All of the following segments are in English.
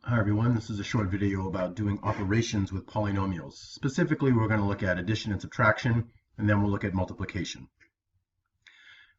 Hi everyone, this is a short video about doing operations with polynomials. Specifically, we're going to look at addition and subtraction, and then we'll look at multiplication.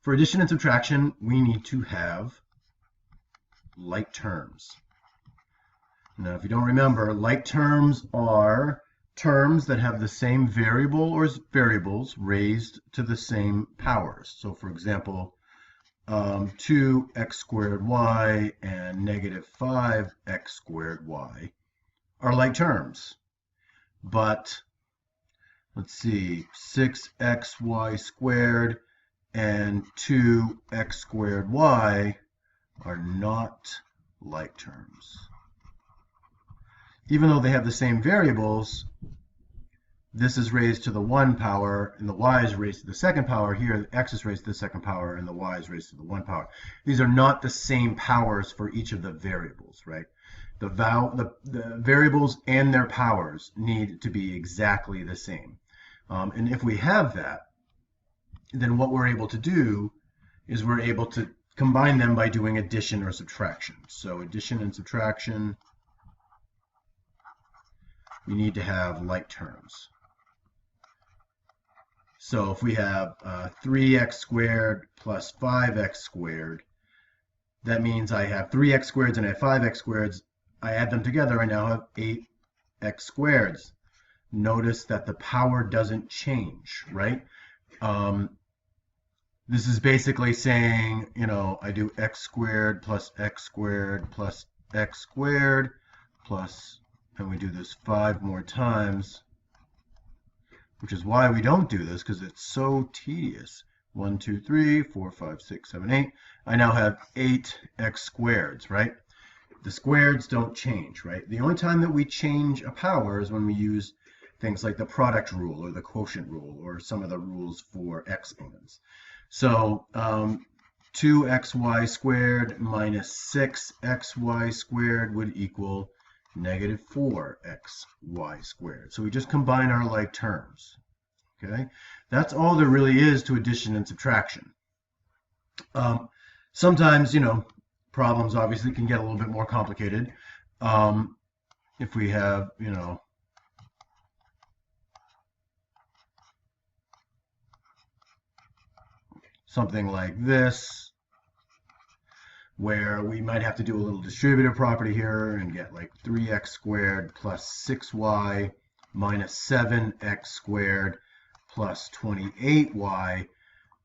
For addition and subtraction, we need to have like terms. Now, if you don't remember, like terms are terms that have the same variable or variables raised to the same powers. So for example, 2x squared y and negative 5x squared y are like terms. But let's see, 6xy squared and 2x squared y are not like terms. Even though they have the same variables, this is raised to the 1 power, and the y is raised to the second power. Here, the x is raised to the second power, and the y is raised to the 1 power. These are not the same powers for each of the variables, right? The variables and their powers need to be exactly the same. And if we have that, then what we're able to do is we're able to combine them by doing addition or subtraction. So addition and subtraction, we need to have like terms. So if we have 3x squared plus 5x squared, that means I have 3x squareds and I have 5x squareds. I add them together, I now have 8x squareds. Notice that the power doesn't change, right? This is basically saying, I do x squared plus x squared plus x squared plus, and we do this 5 more times, which is why we don't do this, because it's so tedious. 1, 2, 3, 4, 5, 6, 7, 8. I now have 8x squareds, right? The squareds don't change, right? The only time that we change a power is when we use things like the product rule or the quotient rule or some of the rules for exponents. So 2xy squared minus 6xy squared would equal negative 4xy squared. So we just combine our like terms. Okay, that's all there really is to addition and subtraction. Sometimes, problems obviously can get a little bit more complicated. If we have, something like this, where we might have to do a little distributive property here and get like 3x squared plus 6y minus 7x squared plus 28y.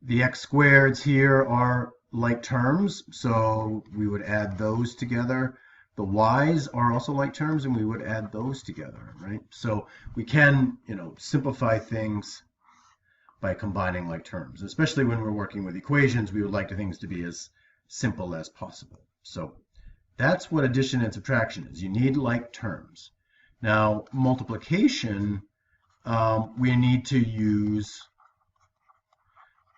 The x squareds here are like terms, so we would add those together. The y's are also like terms, and we would add those together, right? So we can, simplify things by combining like terms, especially when we're working with equations. We would like things to be as simple as possible. So that's what addition and subtraction is. You need like terms. Now, multiplication, we need to use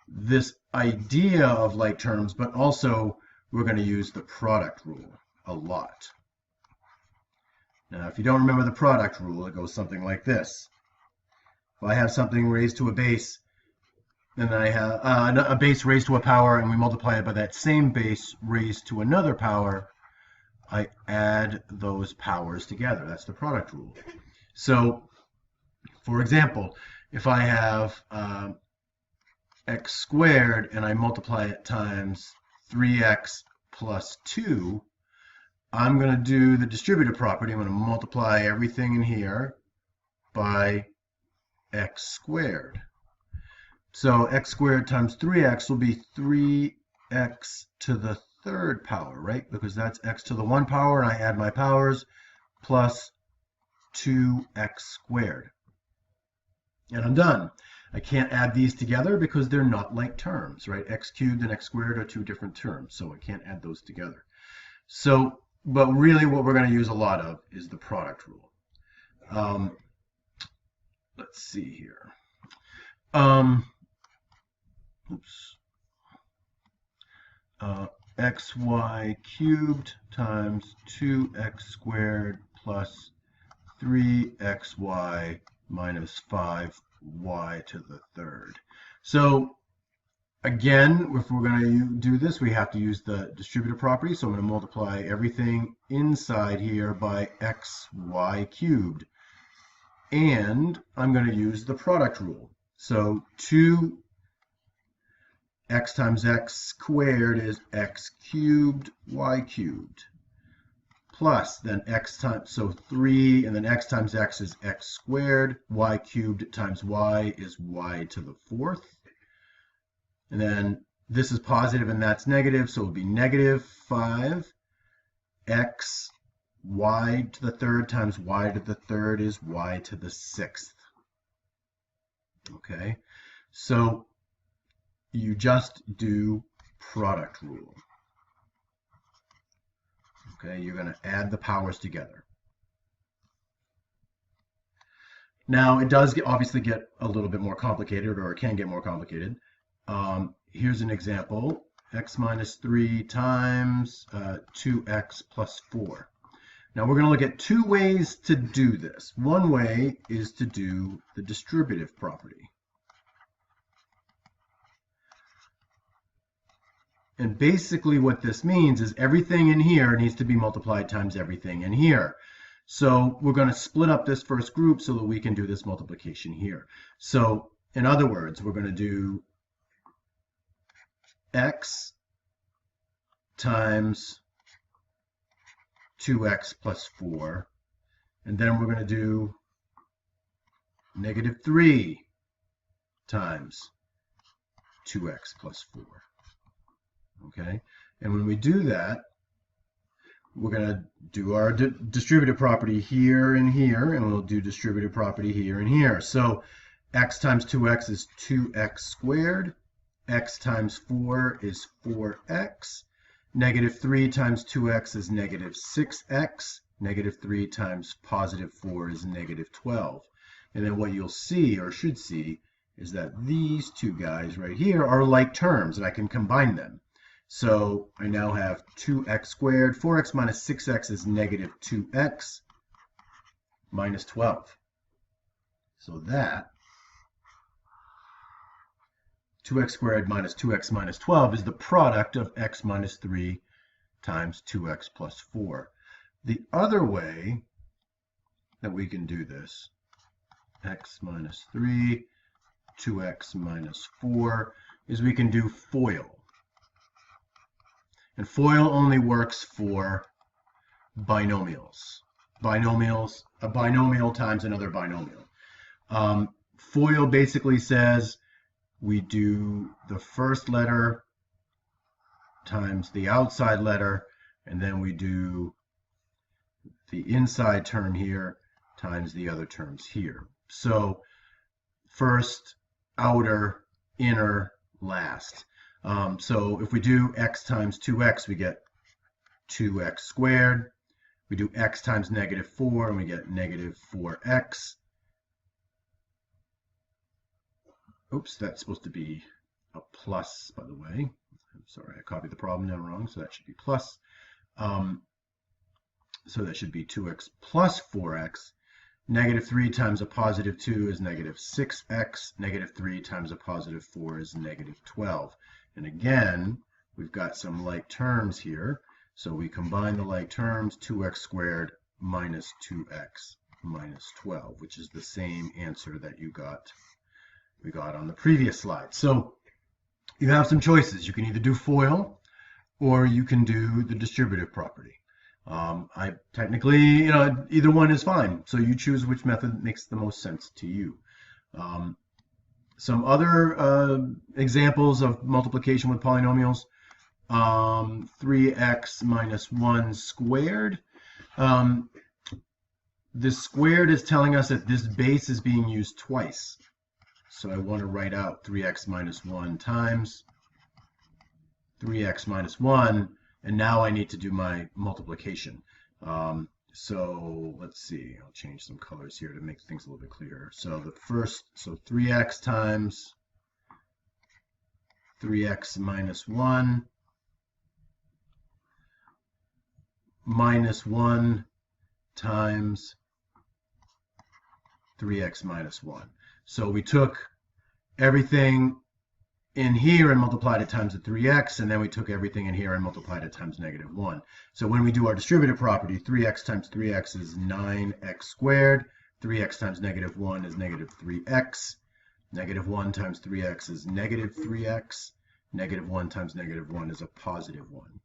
this idea of like terms, but also we're going to use the product rule a lot. Now, if you don't remember the product rule, it goes something like this. If I have something raised to a base, then I have a base raised to a power, and we multiply it by that same base raised to another power, I add those powers together. That's the product rule. So, for example, if I have x squared and I multiply it times 3x plus 2, I'm going to do the distributive property. I'm going to multiply everything in here by x squared. So x squared times 3x will be 3x to the third power, right? Because that's x to the 1 power, and I add my powers, plus 2x squared. And I'm done. I can't add these together because they're not like terms, right? X cubed and x squared are two different terms, so I can't add those together. So, but really what we're going to use a lot of is the product rule. Let's see here. Xy cubed times 2x squared plus 3xy minus 5y to the third. So Again, if we're going to do this, we have to use the distributive property. So I'm going to multiply everything inside here by xy cubed. And I'm going to use the product rule. So 2x times x squared is x cubed y cubed. Plus then x times, so 3, and then x times x is x squared. Y cubed times y is y to the 4th. And then this is positive and that's negative, so it would be negative 5 x y to the 3rd times y to the 3rd is y to the 6th. Okay, so you just do product rule. Okay, you're going to add the powers together. Now, it does obviously get a little bit more complicated, or it can get more complicated. Here's an example, x minus 3 times 2x plus 4. Now we're going to look at two ways to do this. One way is to do the distributive property. And basically what this means is everything in here needs to be multiplied times everything in here. So we're going to split up this first group so that we can do this multiplication here. So in other words, we're going to do x times 2x plus 4, and then we're going to do negative 3 times 2x plus 4. Okay, and when we do that, we're going to do our distributive property here and here, and we'll do distributive property here and here. So x times 2x is 2x squared. X times 4 is 4x. Negative 3 times 2x is negative 6x. Negative 3 times positive 4 is negative 12. And then what you'll see, or should see, is that these two guys right here are like terms, and I can combine them. So I now have 2x squared. 4x minus 6x is negative 2x minus 12. So that 2x squared minus 2x minus 12 is the product of x minus 3 times 2x plus 4. The other way that we can do this, x minus 3, 2x minus 4, is we can do FOIL. And FOIL only works for binomials. Binomials, a binomial times another binomial. FOIL basically says we do the first letter times the outside letter, and then we do the inside term here times the other terms here. So first, outer, inner, last. So if we do x times 2x, we get 2x squared. We do x times negative 4, and we get negative 4x. Oops, that's supposed to be a plus, by the way. I'm sorry, I copied the problem down wrong, so that should be plus. So that should be 2x plus 4x. Negative 3 times a positive 2 is negative 6x. Negative 3 times a positive 4 is negative 12. And again, we've got some like terms here. So we combine the like terms, 2x squared minus 2x minus 12, which is the same answer that we got on the previous slide. So you have some choices. You can either do FOIL or you can do the distributive property. I technically, either one is fine. So you choose which method makes the most sense to you. Some other examples of multiplication with polynomials, 3x minus 1 squared. This squared is telling us that this base is being used twice. So I want to write out 3x minus 1 times 3x minus 1, and now I need to do my multiplication. So let's see, I'll change some colors here to make things a little bit clearer. So the first, so 3x times 3x minus 1 minus 1 times 3x minus 1. So we took everything in here and multiplied it times the 3x, and then we took everything in here and multiplied it times -1. So when we do our distributive property, 3x times 3x is 9x squared. 3x times -1 is -3x. -1 times 3x is -3x. -1 times -1 is a +1.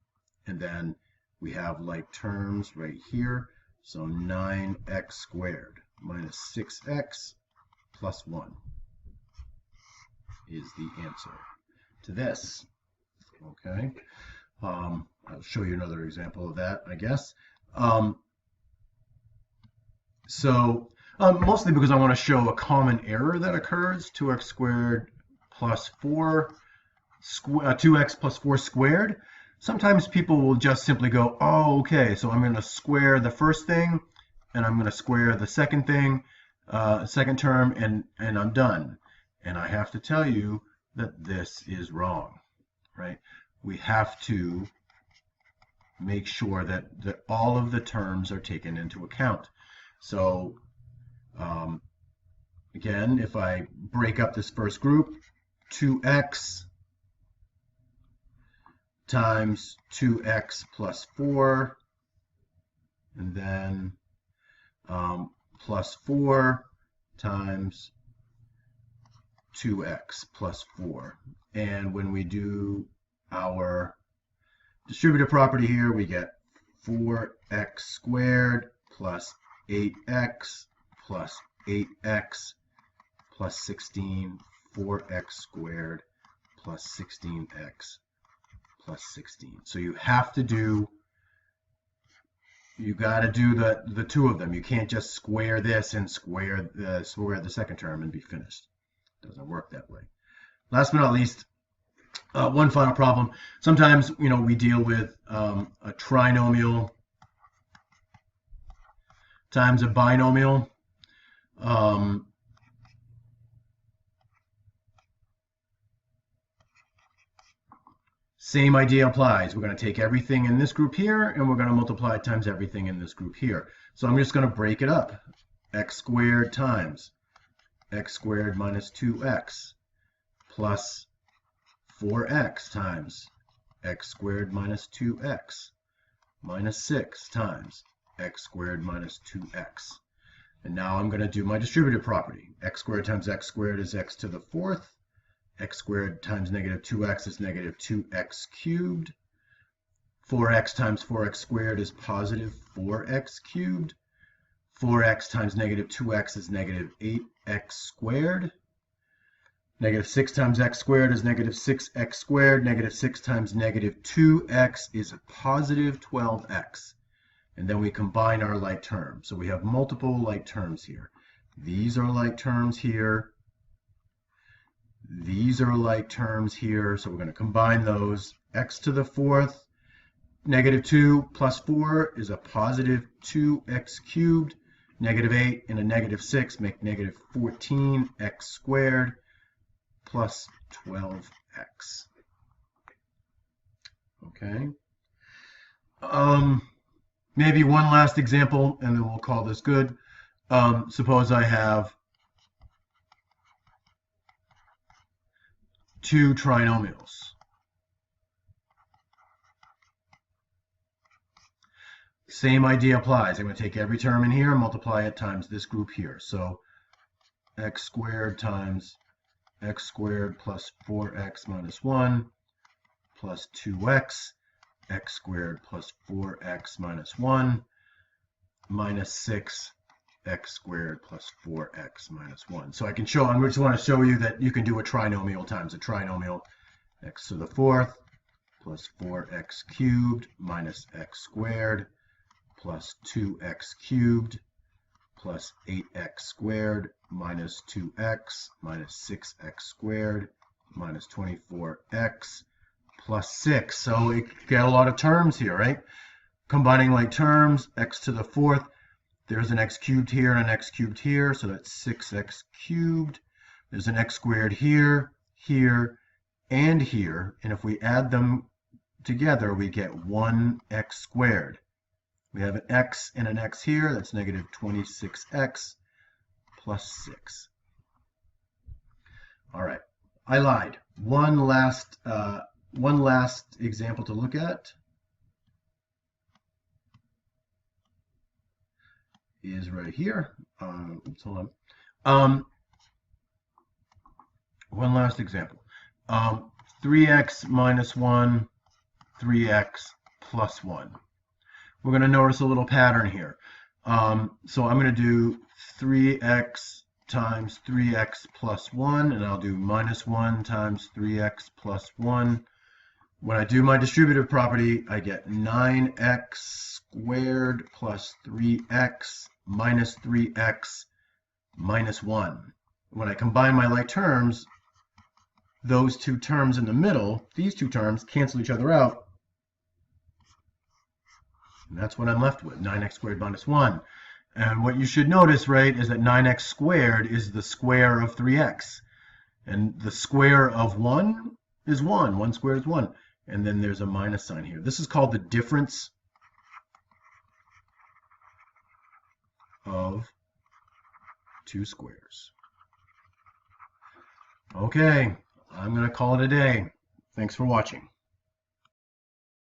And then we have like terms right here. So 9x squared minus 6x plus 1 is the answer to this. Okay. I'll show you another example of that, I guess. Mostly because I want to show a common error that occurs, 2x squared plus 4, 2x plus 4 squared. Sometimes people will just simply go, oh, okay, so I'm going to square the first thing, and I'm going to square the second thing, second term, and I'm done. And I have to tell you that this is wrong, right? We have to make sure that all of the terms are taken into account. So again, if I break up this first group, 2x times 2x plus 4, and then plus 4 times 2x plus 4. And when we do our distributive property here, we get 4x squared plus 8x plus 8x plus 16, 4x squared plus 16x plus 16. So you have to do, you got to do the two of them. You can't just square this and square the second term and be finished. It doesn't work that way. Last but not least, one final problem. Sometimes, we deal with a trinomial times a binomial. Same idea applies. We're going to take everything in this group here, and we're going to multiply it times everything in this group here. So I'm just going to break it up. X squared times x squared minus 2x plus 4x times x squared minus 2x minus 6 times x squared minus 2x. And now I'm going to do my distributive property. X squared times x squared is x to the 4th. X squared times -2x is -2x cubed. 4x times 4x squared is positive 4x cubed. 4x times -2x is -8x squared. -6 times x squared is -6x squared. -6 times -2x is a positive 12x. And then we combine our like terms. So we have multiple like terms here. These are like terms here. These are like terms here. So we're going to combine those. X to the 4th, -2 plus 4 is a positive 2x cubed. -8 and a -6 make -14x squared plus 12x. Okay. Maybe one last example, and then we'll call this good. Suppose I have two trinomials. Same idea applies. I'm going to take every term in here and multiply it times this group here. So x squared times x squared plus 4x minus 1 plus 2x, x squared plus 4x minus 1 minus 6 x squared plus 4x minus 1. So I can show, I just want to show you that you can do a trinomial times a trinomial. X to the 4th plus 4x cubed minus x squared plus 2x cubed plus 8x squared minus 2x minus 6x squared minus 24x plus 6. So we get a lot of terms here, right? Combining like terms, x to the 4th. There's an x cubed here and an x cubed here, so that's 6x cubed. There's an x squared here, here, and here. And if we add them together, we get 1x squared. We have an x and an x here. That's negative 26x plus 6. All right, I lied. One last example to look at is right here. Oops, hold on. One last example. 3x minus 1, 3x plus 1. We're going to notice a little pattern here. So I'm going to do 3x times 3x plus 1, and I'll do minus 1 times 3x plus 1. When I do my distributive property, I get 9x squared plus 3x minus 3x minus 1. When I combine my like terms, those two terms in the middle, these two terms, cancel each other out. And that's what I'm left with, 9x squared minus 1. And what you should notice, right, is that 9x squared is the square of 3x. And the square of 1 is 1. 1 squared is 1. And then there's a minus sign here. This is called the difference of two squares. Okay, I'm going to call it a day. Thanks for watching.